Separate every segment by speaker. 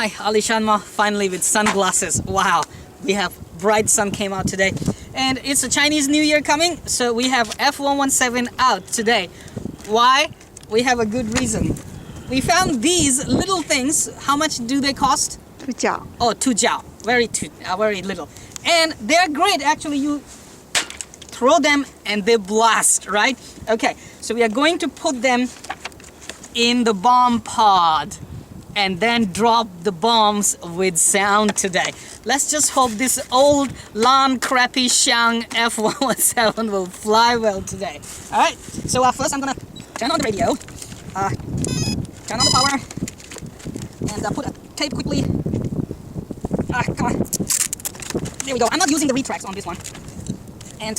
Speaker 1: Hi, AliShanMao, finally with sunglasses. Wow, we have bright sun came out today. And it's a Chinese New Year coming, so we have F117 out today. Why? We have a good reason. We found these little things. How much do they cost?
Speaker 2: 2角.
Speaker 1: Oh, 2 jiao. Very little. And they're great, actually. You throw them and they blast, right? Okay, so we are going to put them in the bomb pod and then drop the bombs with sound today. Let's just hope this old Lan crappy Shang F117 will fly well today. Alright, so first I'm gonna turn on the radio, turn on the power, and put a tape quickly. Come on. There we go. I'm not using the retracts on this one. And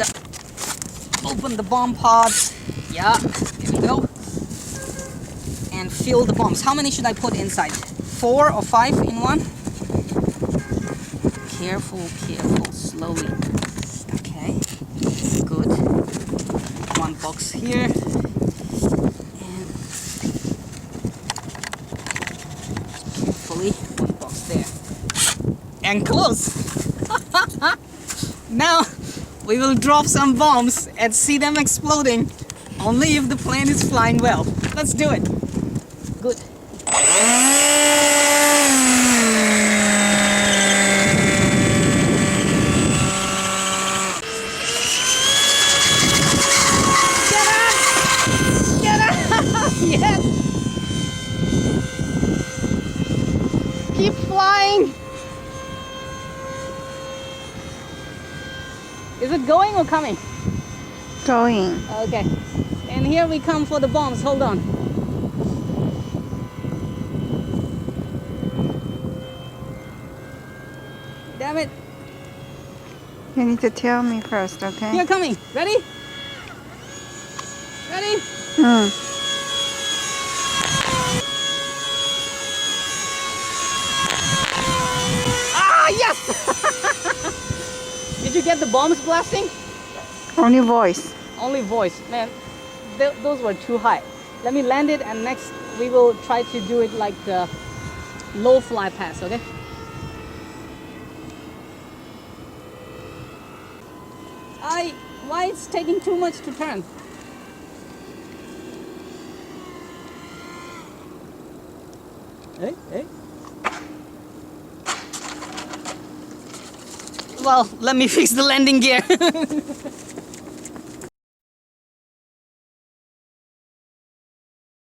Speaker 1: open the bomb pods. Yeah, there we go. And fill the bombs. How many should I put inside? 4 or 5 in one? Careful, slowly. Okay, good. One box here. And carefully, one box there. And close. Now, we will drop some bombs and see them exploding. Only if the plane is flying well. Let's do it. Good. Get up! Yes! Keep flying! Is it going or coming?
Speaker 2: Going.
Speaker 1: Okay. And here we come for the bombs. Hold on. Damn it.
Speaker 2: You need to tell me first, okay?
Speaker 1: Here coming. Ready? Ready? Ah, yes! Did you get the bombs blasting?
Speaker 2: Only voice.
Speaker 1: Only voice. Man, those were too high. Let me land it and next we will try to do it like the low fly pass, okay? Why it's taking too much to turn? Hey. Well, let me fix the landing gear.